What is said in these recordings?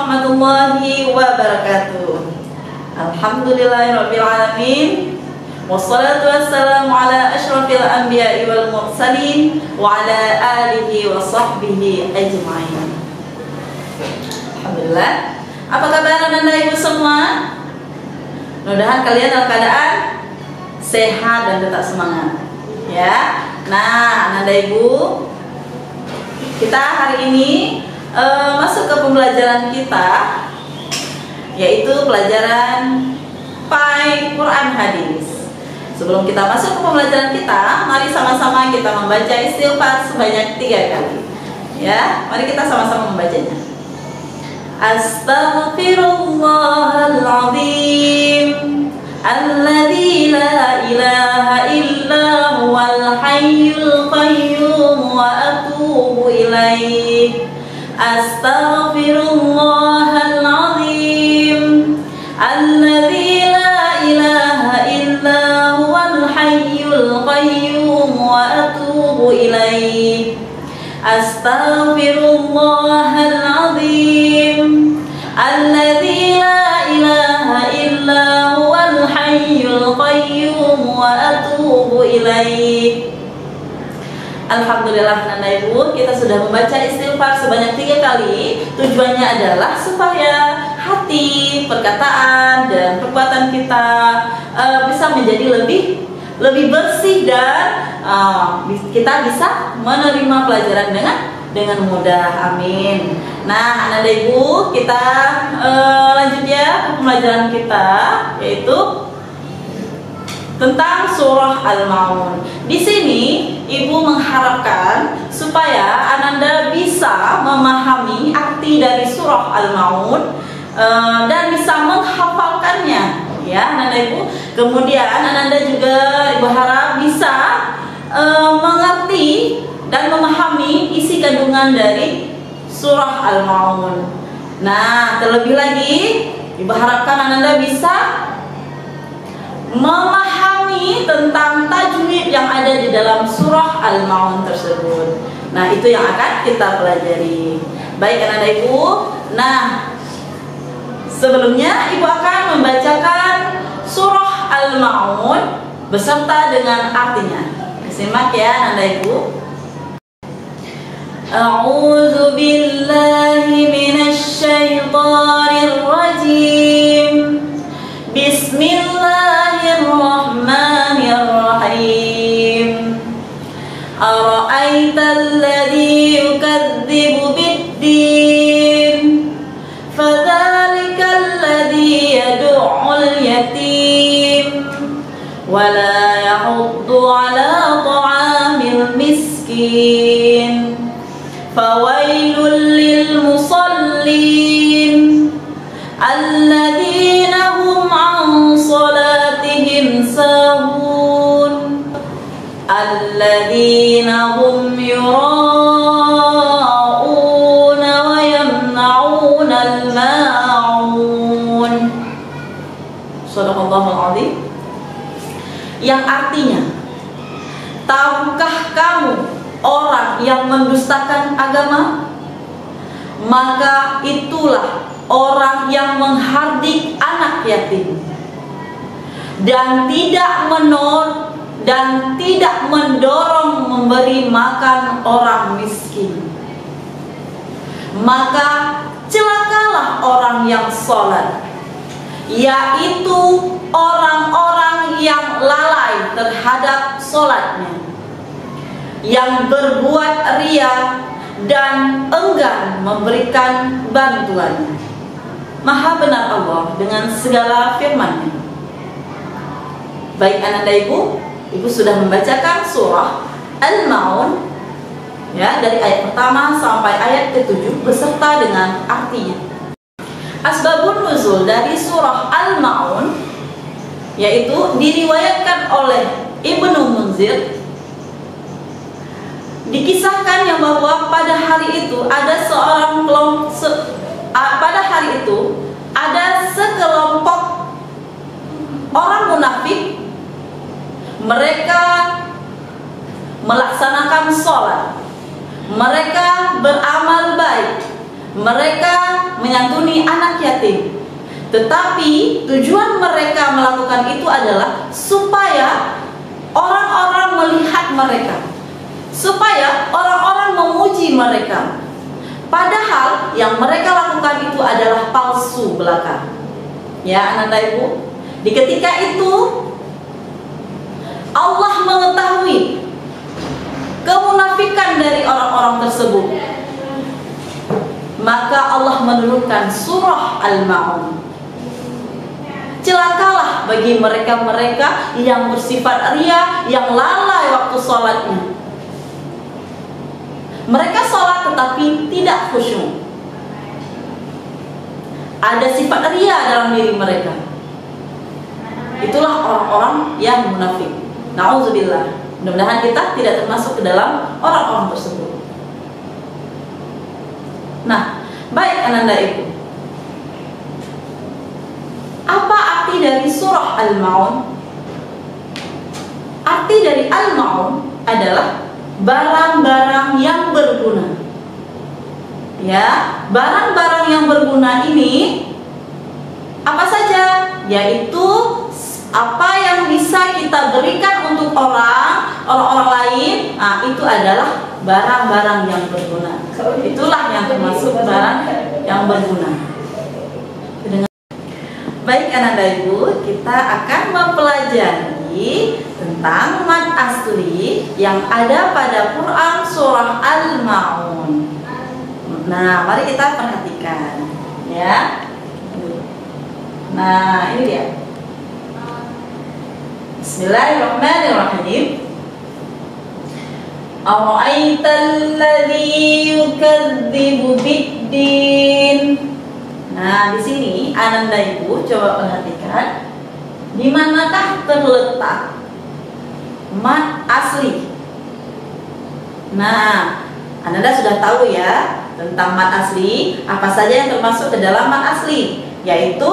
warahmatullahi wabarakatuh. Alhamdulillahirabbil alamin. Wassalatu wassalamu ala asyrafil anbiya'i wal mursalin wa ala alihi wa sahbihi ajma'in. Alhamdulillah. Apa kabar Anda Ibu semua? Mudah-mudahan kalian dalam keadaan sehat dan tetap semangat. Ya. Nah, Anda Ibu, kita hari ini masuk ke pembelajaran kita, yaitu pelajaran Pai Quran Hadis. Sebelum kita masuk ke pembelajaran kita, mari sama-sama kita membaca istighfar sebanyak 3 kali. Ya, mari kita sama-sama membacanya. Astaghfirullahaladzim, alladzi la ilaha illa huwal hayyul qayyum wa atubu ilaih. Astaghfirullahaladzim, alladzi la ilaha illa huwal hayyul qayyum wa atubu ilaih. Astaghfirullahaladzim, alladzi la ilaha illa huwal hayyul qayyum wa atubu ilaih. Alhamdulillah Nanda Ibu, kita sudah membaca istighfar sebanyak 3 kali. Tujuannya adalah supaya hati, perkataan, dan perbuatan kita bisa menjadi lebih bersih dan kita bisa menerima pelajaran dengan mudah. Amin. Nah, Nanda Ibu, kita lanjut ya ke pembelajaran kita, yaitu tentang surah Al-Maun. Di sini Ibu mengharapkan supaya Ananda bisa memahami arti dari surah Al-Maun dan bisa menghafalkannya, ya Ananda Ibu. Kemudian Ananda juga Ibu harap bisa mengerti dan memahami isi kandungan dari surah Al-Maun. Nah, terlebih lagi Ibu harapkan Ananda bisa memahami tentang tajwid yang ada di dalam surah Al-Maun tersebut. Nah, itu yang akan kita pelajari. Baik Ananda Ibu. Nah, sebelumnya Ibu akan membacakan surah Al-Maun beserta dengan artinya. Simak ya Ananda Ibu. A'udzu billahi minasy syaithanir rajim. Bismillahirrahmanirrahim. Ara'aital ladzi yukadzibu bid-din, fadzalikal ladzi yad'ul yatim wa la yahuddu 'ala ta'amil miskin. Fawailul lil musallin alladzina hum an salatihim sahun alladzina hum yura'una wa yamna'una al-ma'un. Shadaqallahul azim. Yang artinya, tahukah kamu orang yang mendustakan agama? Maka itulah orang yang menghardik anak yatim dan tidak mendorong memberi makan orang miskin. Maka celakalah orang yang sholat, yaitu orang-orang yang lalai terhadap sholatnya, yang berbuat riya dan enggan memberikan bantuan. Maha benar Allah dengan segala firman-Nya. Baik Ananda Ibu, Ibu sudah membacakan surah Al-Maun, ya, dari ayat pertama sampai ayat ke-7 beserta dengan artinya. Asbabun nuzul dari surah Al-Maun, yaitu diriwayatkan oleh Ibnu Munzir. Dikisahkan yang bahwa pada hari itu ada sekelompok orang munafik. Mereka melaksanakan sholat, mereka beramal baik, mereka menyantuni anak yatim. Tetapi tujuan mereka melakukan itu adalah supaya orang-orang melihat mereka, supaya orang-orang memuji mereka. Padahal yang mereka lakukan itu adalah palsu belaka. Ya, Ananda Ibu, di ketika itu Allah mengetahui kemunafikan dari orang-orang tersebut, maka Allah menurunkan surah Al-Ma'un. Celakalah bagi mereka-mereka yang bersifat ria, yang lalai waktu sholatnya. Mereka sholat tetapi tidak khusyuk. Ada sifat ria dalam diri mereka. Itulah orang-orang yang munafik. Na'udzubillah. Mudah-mudahan kita tidak termasuk ke dalam orang-orang tersebut. Nah, baik Ananda Ibu, apa arti dari surah Al-Ma'un? Arti dari Al-Ma'un adalah barang-barang yang berguna. Ya, barang-barang yang berguna ini apa saja? Yaitu apa yang bisa kita berikan untuk orang-orang lain. Nah, itu adalah barang-barang yang berguna. Itulah yang termasuk barang yang berguna. Baik Ananda Ibu, kita akan mempelajari tentang mad asli yang ada pada Quran surah Al-Ma'un. Nah, mari kita perhatikan ya. Nah, ini dia. Bismillahirrahmanirrahim. Ara'aital ladzi yukadzibu bid-din. Nah, di sini Ananda Ibu coba perhatikan di manakah terletak mad asli. Nah, Ananda sudah tahu ya tentang mad asli, apa saja yang termasuk ke dalam mad asli, yaitu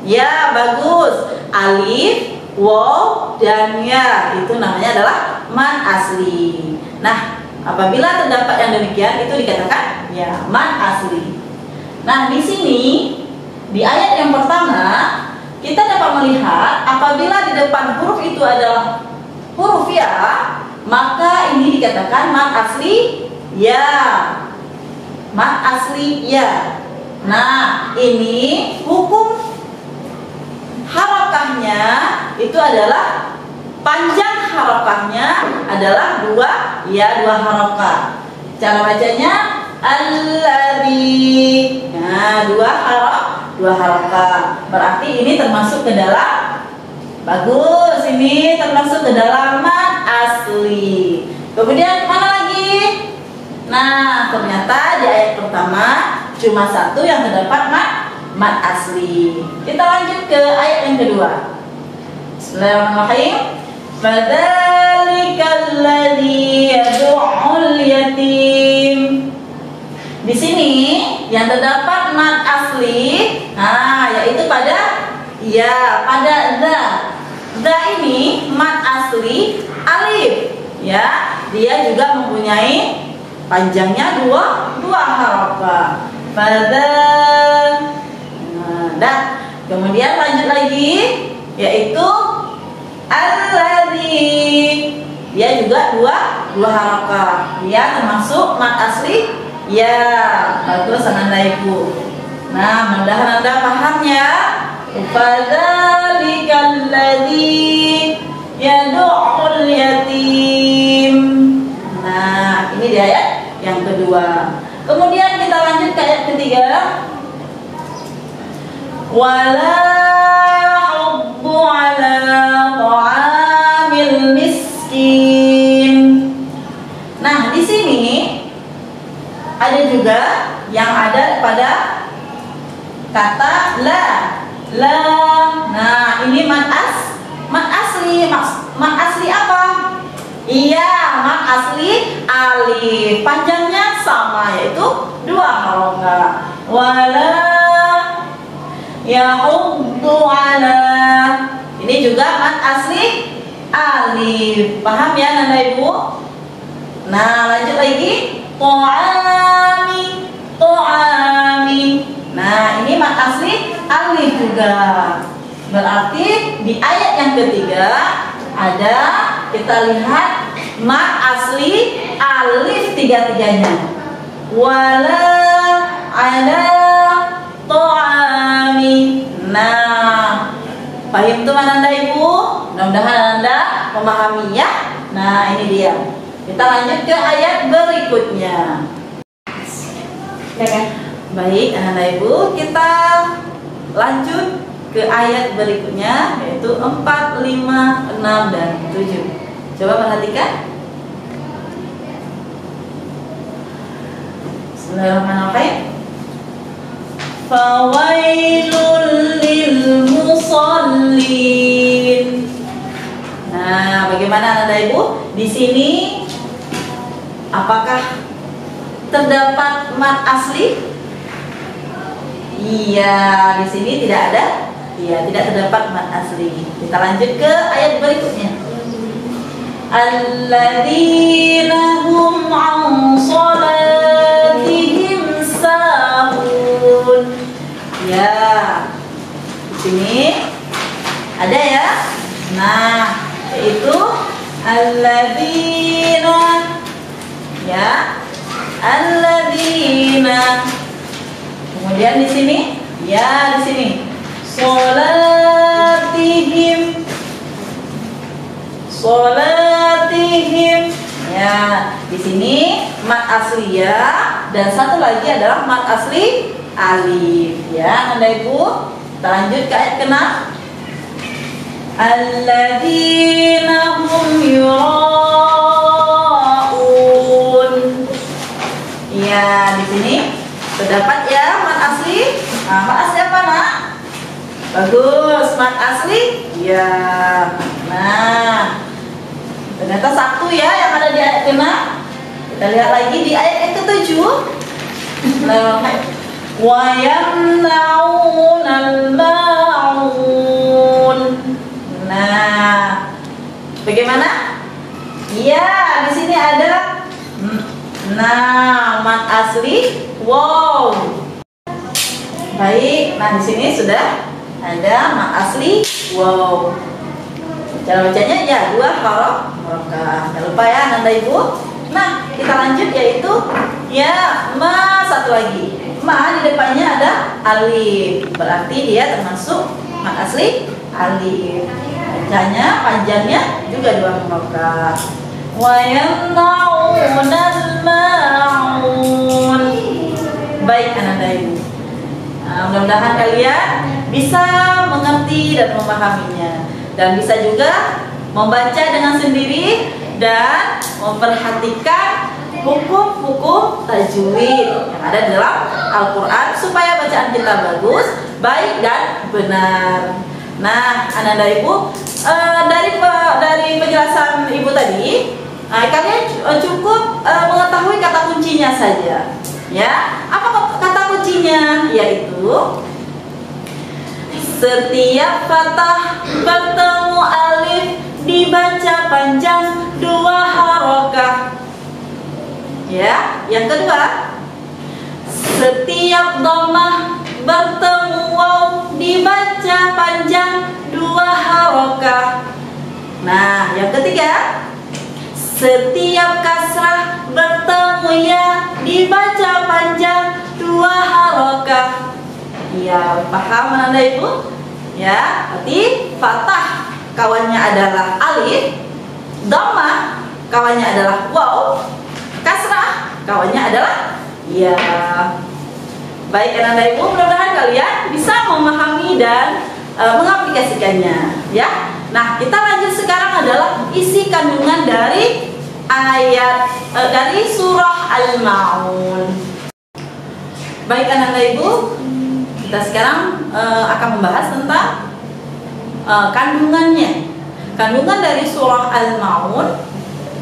ya bagus, alif, waw, dan ya, itu namanya adalah mad asli. Nah, apabila terdapat yang demikian itu dikatakan ya mad asli. Nah, di sini di ayat yang pertama kita dapat melihat apabila di depan huruf itu adalah huruf ya, maka ini dikatakan mad asli ya. Mad asli ya. Nah, ini hukum harakahnya itu adalah panjang harakahnya adalah dua harakah. Cara bacanya alladzi. Nah, dua harakah. Berarti ini termasuk ke dalam bagus. Ini termasuk ke dalam mad asli. Kemudian mana lagi? Nah, ternyata di ayat pertama cuma satu yang terdapat mad asli. Kita lanjut ke ayat yang kedua. Bismillahirrahmanirrahim. Fadzalikal ladzi yad'ul yatim. Di sini yang terdapat mad asli, nah, yaitu pada za ini mad asli alif, ya. Dia juga mempunyai panjangnya dua harakah. Kemudian lanjut lagi, yaitu alladzi. Dia juga dua harakah. Dia termasuk mad asli. Ya, bagus Ananda Ibu. Nah, mudah-mudahan Anda paham ya. Fadzalikal ladzi yad'ul yatim. Nah, ini di ayat yang kedua. Kemudian kita lanjut ke ayat ketiga. Wala hubbu ala ta'amil miskin. Nah, di sini ada juga yang ada pada kata la. Nah, ini mad asli. Mad asli apa? Iya, mad asli alif. Panjangnya sama, yaitu dua harakah. Wala yahuddu ala. Ini juga mad asli alif. Paham ya Nanda Ibu? Nah, lanjut lagi. ta'ami. Nah, ini mad asli alif juga. Berarti di ayat yang ketiga ada, kita lihat mad asli alif tiga-tiganya. Wala ala ta'ami. Nah, paham tuh Anda Ibu? Mudah-mudahan Anda memahami ya. Nah, ini dia. Kita lanjut ke ayat berikutnya. Baik, Anda Ibu, kita lanjut ke ayat berikutnya, yaitu 4, 5, 6, dan 7. Coba perhatikan. Bismillahirrahmanirrahim. Fawailul lil musallin. Nah, bagaimana Anda Ibu? Di sini apakah terdapat mad asli? Iya, di sini tidak ada. Iya, tidak terdapat mad asli. Kita lanjut ke ayat berikutnya. Alladzina hum 'an shalatihim sahun. Ya, di sini ada ya. Nah, yaitu alladzina, ya, alladzina. Kemudian di sini, ya, di sini sholatihim, sholatihim. Ya, di sini mad asli ya, dan satu lagi adalah mad asli alif. Ya, Anda Ibu, kita lanjut ke ayat ke-6. Alladzina hum yura'un. Ya, di sini terdapat ya mad asli. Nah, mad asli apa, Nak? Bagus, mad asli. Ya. Nah, ternyata satu ya yang ada di ayat ke-6. Kita lihat lagi di ayat yang ke-7. Wa yamna'unal ma'un. Nah, bagaimana? Iya, di sini ada. Nah, mad asli wow. Baik, nah di sini sudah ada mad asli wow. Cara bacanya ya 2 harokah. Jangan lupa ya Anda Ibu. Nah, kita lanjut yaitu ya ma, satu lagi. Ma di depannya ada alif. Berarti dia termasuk mad asli alif. Bacanya panjangnya juga 2 harokah. Wa yamna'unal ma'un. Baik Anda Ibu. Nah, mudah-mudahan kalian bisa mengerti dan memahaminya, dan bisa juga membaca dengan sendiri dan memperhatikan hukum-hukum tajwid yang ada dalam Al-Quran supaya bacaan kita bagus, baik dan benar. Nah, Anda Ibu, dari penjelasan Ibu tadi, kalian cukup mengetahui kata kuncinya saja. Ya, apa kata kuncinya? Yaitu setiap fathah bertemu alif dibaca panjang 2 harokah. Ya, yang kedua, setiap dhammah bertemu waw dibaca panjang 2 harokah. Nah, yang ketiga, setiap kasrah bertemu ya dibaca panjang 2 harokah. Ya, paham Anda Ibu? Ya, berarti fathah kawannya adalah alif, dhammah kawannya adalah waw, kasrah kawannya adalah ya. Baik Anda Ibu, mudah-mudahan kalian bisa memahami dan mengaplikasikannya ya. Nah, kita lanjut sekarang adalah isi kandungan dari ayat dari surah Al-Ma'un. Baik Anda Ibu, kita sekarang akan membahas tentang kandungannya. Kandungan dari surah Al-Ma'un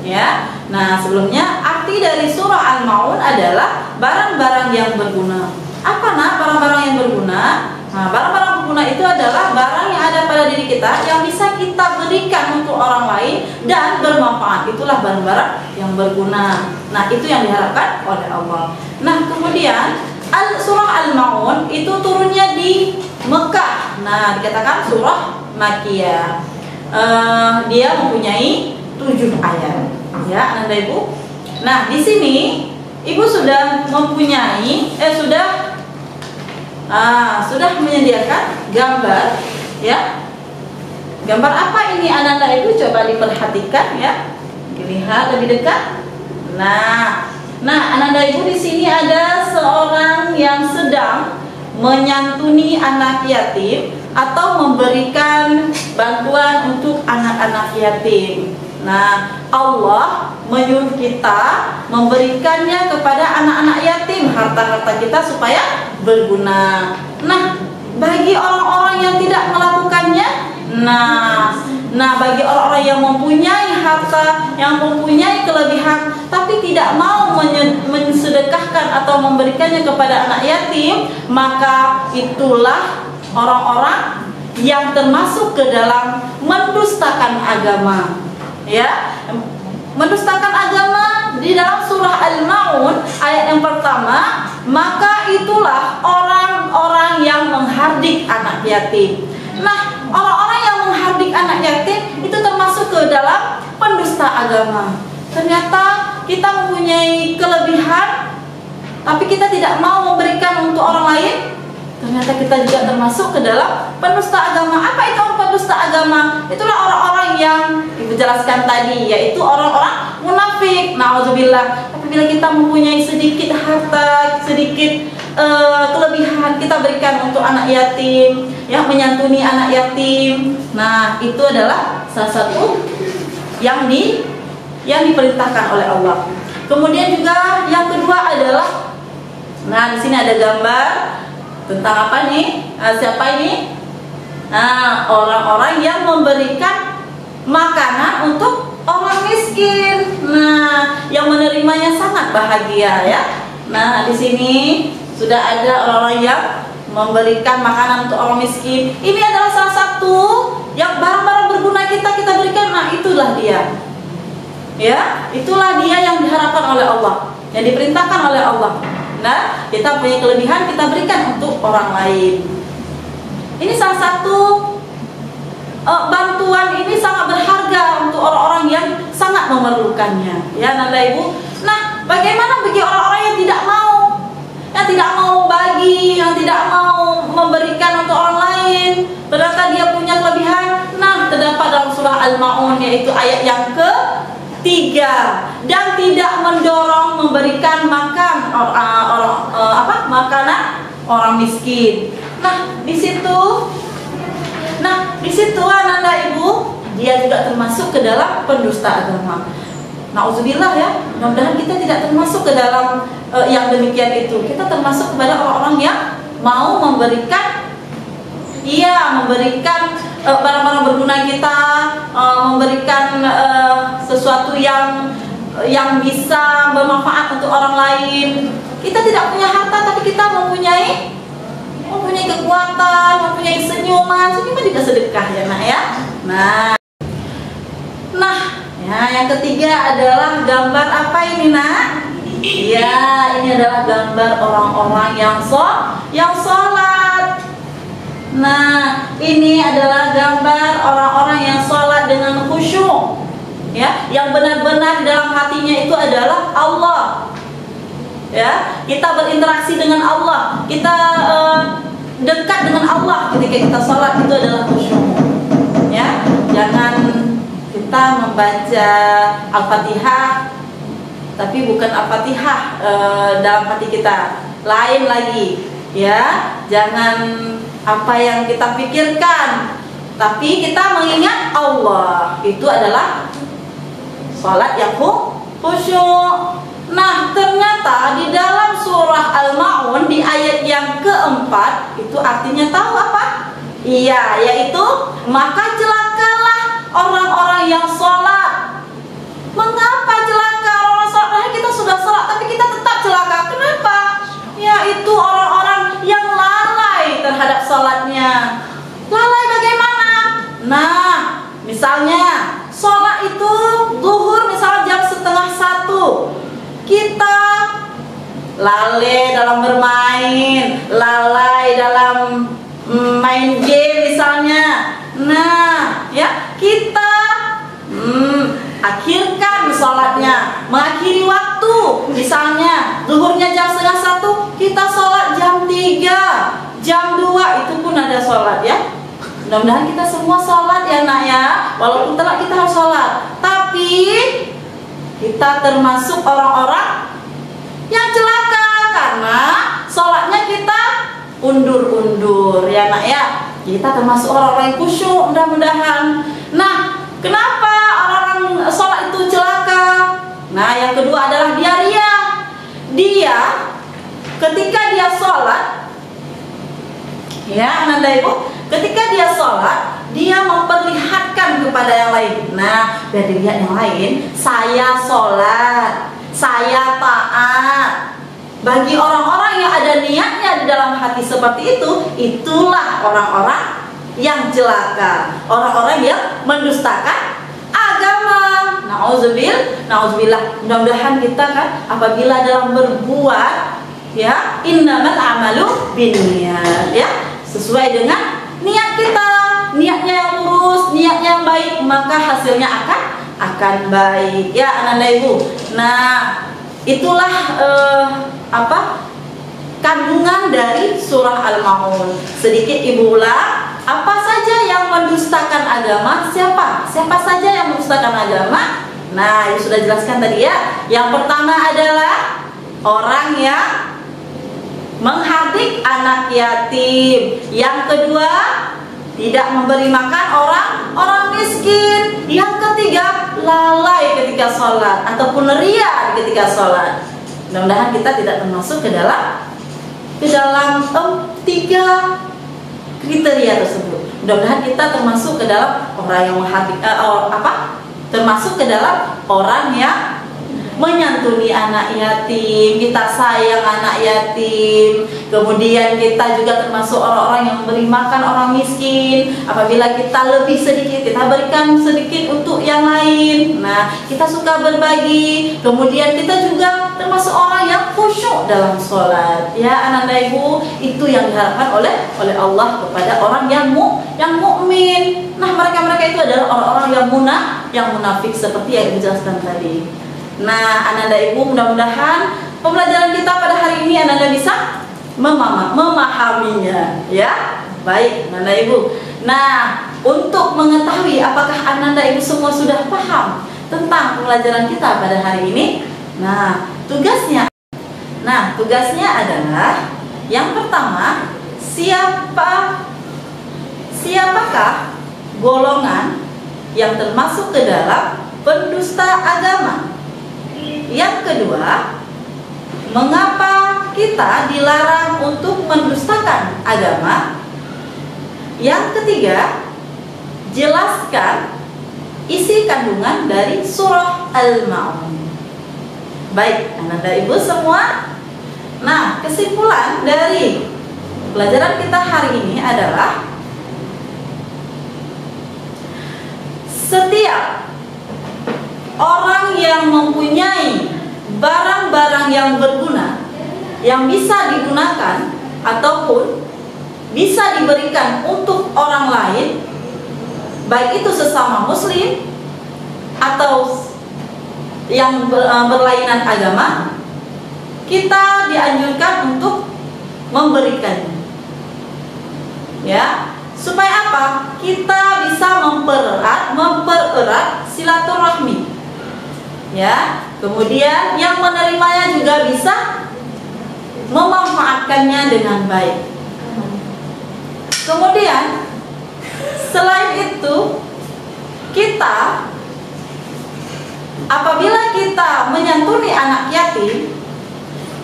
ya. Nah, sebelumnya arti dari surah Al-Ma'un adalah barang-barang yang berguna. Apa Nak barang-barang yang berguna? Nah, barang-barang berguna itu adalah barang yang ada pada diri kita yang bisa kita berikan untuk orang lain dan bermanfaat. Itulah barang-barang yang berguna. Nah, itu yang diharapkan oleh Allah. Nah, kemudian Surah Al-Maun itu turunnya di Mekah. Nah, dikatakan surah Makkiyah. Dia mempunyai 7 ayat. Ya, Anda Ibu. Nah, di sini Ibu sudah mempunyai sudah menyediakan gambar, ya. Gambar apa ini Anda Ibu? Coba diperhatikan ya. Dilihat lebih dekat. Nah, Anda Ibu, di sini ada seorang yang sedang menyantuni anak yatim atau memberikan bantuan untuk anak-anak yatim. Nah, Allah menyuruh kita memberikannya kepada anak-anak yatim, harta-harta kita supaya berguna. Nah, bagi orang-orang yang tidak melakukannya, bagi orang-orang yang mempunyai harta, yang mempunyai kelebihan, tapi tidak mau mensedekahkan atau memberikannya kepada anak yatim, maka itulah orang-orang yang termasuk ke dalam mendustakan agama. Ya, mendustakan agama di dalam surah Al-Maun ayat yang pertama, maka itulah orang-orang yang menghardik anak yatim. Nah, orang-orang yang menghardik anak yatim itu termasuk ke dalam pendusta agama. Ternyata kita mempunyai kelebihan, tapi kita tidak mau memberikan untuk orang lain. Ternyata kita juga termasuk ke dalam pendusta agama. Apa itu pendusta agama? Itulah orang-orang yang Ibu jelaskan tadi, yaitu orang-orang munafik. Nauzubillah. Apabila kita mempunyai sedikit harta, sedikit kelebihan, kita berikan untuk anak yatim, ya, menyantuni anak yatim. Nah, itu adalah salah satu yang diperintahkan oleh Allah. Kemudian juga yang kedua adalah, di sini ada gambar tentang apa nih? Siapa ini? Orang-orang yang memberikan makanan untuk orang miskin. Nah, yang menerimanya sangat bahagia ya. Nah, di sini sudah ada orang-orang yang memberikan makanan untuk orang miskin. Ini adalah salah satu yang barang-barang berguna kita berikan. Nah, itulah dia. Ya, itulah dia yang diharapkan oleh Allah, yang diperintahkan oleh Allah. Nah, kita punya kelebihan, kita berikan untuk orang lain. Ini salah satu bantuan ini sangat berharga untuk orang-orang yang sangat memerlukannya. Ya, Nanda Ibu. Nah, bagaimana bagi orang-orang yang tidak mau bagi, yang tidak mau memberikan untuk orang lain, ternyata dia punya kelebihan. Nah, terdapat dalam surah Al-Maun, yaitu ayat yang ke-3, dan tidak mendorong memberikan makanan orang miskin. Nah, di situ Nanda Ibu, dia juga termasuk ke dalam pendusta agama. Nauzubillah ya. Mudah-mudahan kita tidak termasuk ke dalam yang demikian itu. Kita termasuk kepada orang-orang yang mau memberikan barang-barang berguna kita, memberikan sesuatu yang bisa bermanfaat untuk orang lain. Kita tidak punya harta, tapi kita mempunyai kekuatan, mempunyai senyuman juga sedekah ya Nak ya. Nah, yang ketiga adalah gambar apa ini Nak? Ya, ini adalah gambar orang-orang yang sholat. Nah, ini adalah gambar orang-orang yang sholat dengan khusyuk, ya, yang benar-benar dalam hatinya itu adalah Allah. Ya, kita berinteraksi dengan Allah, kita dekat dengan Allah ketika kita sholat, itu adalah khusyuk. Ya, jangan kita membaca Al-Fatihah, tapi bukan Al-Fatihah dalam hati kita. Lain lagi, ya, jangan apa yang kita pikirkan, tapi kita mengingat Allah. Itu adalah sholat yang khusyuk. Nah, ternyata di dalam surah Al-Maun di ayat yang ke-4 itu artinya tahu apa? Iya, yaitu maka celakalah orang-orang yang sholat. Mengapa celaka orang sholat? Kita sudah sholat tapi kita tetap celaka. Kenapa? Yaitu orang-orang yang lalai terhadap sholatnya. Lalai bagaimana? Nah, misalnya sholat itu zuhur misalnya jam 12:30. Kita lalai dalam bermain, lalai dalam main game misalnya. Nah, ya kita akhirkan sholatnya, mengakhiri waktu. Misalnya zuhurnya jam 12:30, kita sholat jam 3, jam 2 itu pun ada sholat ya. Mudah-mudahan kita semua sholat ya nak ya. Walaupun telat kita harus sholat, tapi kita termasuk orang-orang yang celaka karena sholatnya kita undur-undur ya nak ya. Kita termasuk orang-orang yang khusyuk mudah-mudahan. Nah, kenapa orang sholat itu celaka? Nah, yang kedua adalah dia ria. Dia ketika dia sholat, ya anak ibu, ketika dia sholat, dia memperlihatkan kepada yang lain. Nah, biar dilihat yang lain, saya sholat, saya taat. Bagi orang-orang yang ada niatnya di dalam hati seperti itu, itulah orang-orang yang celaka, orang-orang yang mendustakan agama. Nauzubillah. Mudah-mudahan kita kan apabila dalam berbuat ya, innamal a'malu binniyat ya, sesuai dengan niat kita, niatnya yang lurus, niatnya yang baik, maka hasilnya akan baik ya anak ibu. Nah, itulah kandungan dari surah Al-Maun. Sedikit ibu ulang, apa saja yang mendustakan agama? Siapa saja yang mendustakan agama? Nah, yang sudah jelaskan tadi ya. Yang pertama adalah orang yang menghardik anak yatim. Yang kedua, tidak memberi makan orang miskin. Yang ketiga, lalai ketika sholat ataupun ria ketika sholat. Mudah-mudahan kita tidak termasuk ke dalam tiga kriteria tersebut. Mudah-mudahan kita termasuk ke dalam orang yang menghardik termasuk ke dalam orang yang menyantuni anak yatim, kita sayang anak yatim. Kemudian kita juga termasuk orang-orang yang memberi makan orang miskin. Apabila kita lebih sedikit, kita berikan sedikit untuk yang lain. Nah, kita suka berbagi. Kemudian kita juga termasuk orang yang khusyuk dalam sholat. Ya, anak ibu, itu yang diharapkan oleh Allah kepada orang yang mukmin. Nah, mereka itu adalah orang-orang yang munafik seperti yang dijelaskan tadi. Nah, anak ibu, mudah-mudahan pembelajaran kita pada hari ini anak bisa memahaminya ya. Baik anak ibu. Nah, untuk mengetahui apakah anak ibu semua sudah paham tentang pembelajaran kita pada hari ini, nah tugasnya adalah yang pertama, siapakah golongan yang termasuk ke dalam pendusta agama? Yang kedua, mengapa kita dilarang untuk mendustakan agama? Yang ketiga, jelaskan isi kandungan dari surah Al-Maun. Baik, anak ibu semua. Nah, kesimpulan dari pelajaran kita hari ini adalah setiap orang yang mempunyai barang-barang yang berguna, yang bisa digunakan ataupun bisa diberikan untuk orang lain, baik itu sesama muslim atau yang berlainan agama, kita dianjurkan untuk memberikannya. Ya, supaya apa? Kita bisa mempererat silaturahmi. Ya, kemudian yang menerimanya juga bisa memanfaatkannya dengan baik. Kemudian selain itu, apabila kita menyantuni anak yatim,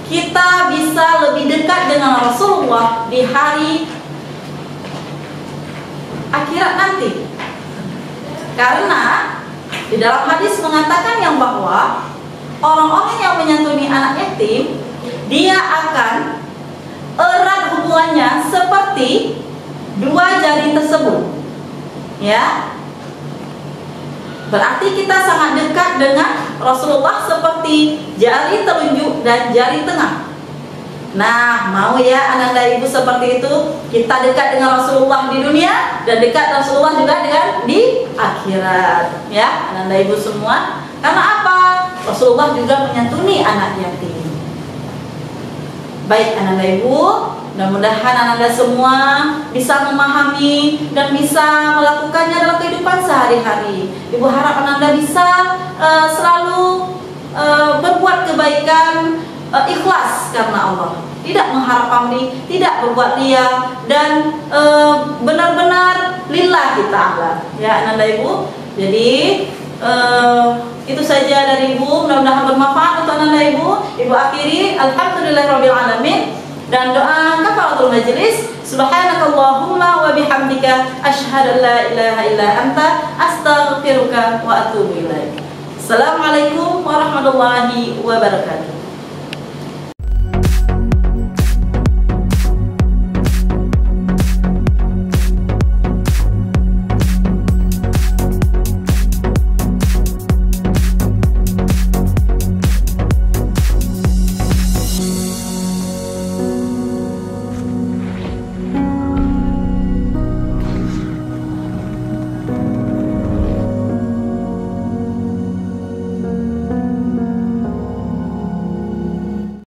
kita bisa lebih dekat dengan Rasulullah di hari akhirat nanti. Karena di dalam hadis mengatakan yang bahwa orang-orang yang menyantuni anak yatim, dia akan erat hubungannya seperti dua jari tersebut. Ya, berarti kita sangat dekat dengan Rasulullah seperti jari telunjuk dan jari tengah. Nah, mau ya ananda ibu seperti itu? Kita dekat dengan Rasulullah di dunia dan dekat Rasulullah juga dengan di akhirat. Ya, ananda ibu semua. Karena apa? Rasulullah juga menyantuni anak yatim. Baik ananda ibu, mudah-mudahan ananda semua bisa memahami dan bisa melakukannya dalam kehidupan sehari-hari. Ibu harap ananda bisa selalu berbuat kebaikan, ikhlas karena Allah, tidak mengharap pamrih, tidak berbuat riya, dan benar-benar lillahi ta'ala. Ya ananda ibu, jadi itu saja dari ibu, mudah-mudahan bermanfaat untuk ananda ibu. Ibu akhiri alhamdulillahirabbil alamin dan doa kafaratul majlis. Subhanakallahumma wa bihamdika asyhadu an la ilaha illa anta astaghfiruka wa atubu ilaik. Assalamualaikum warahmatullahi wabarakatuh.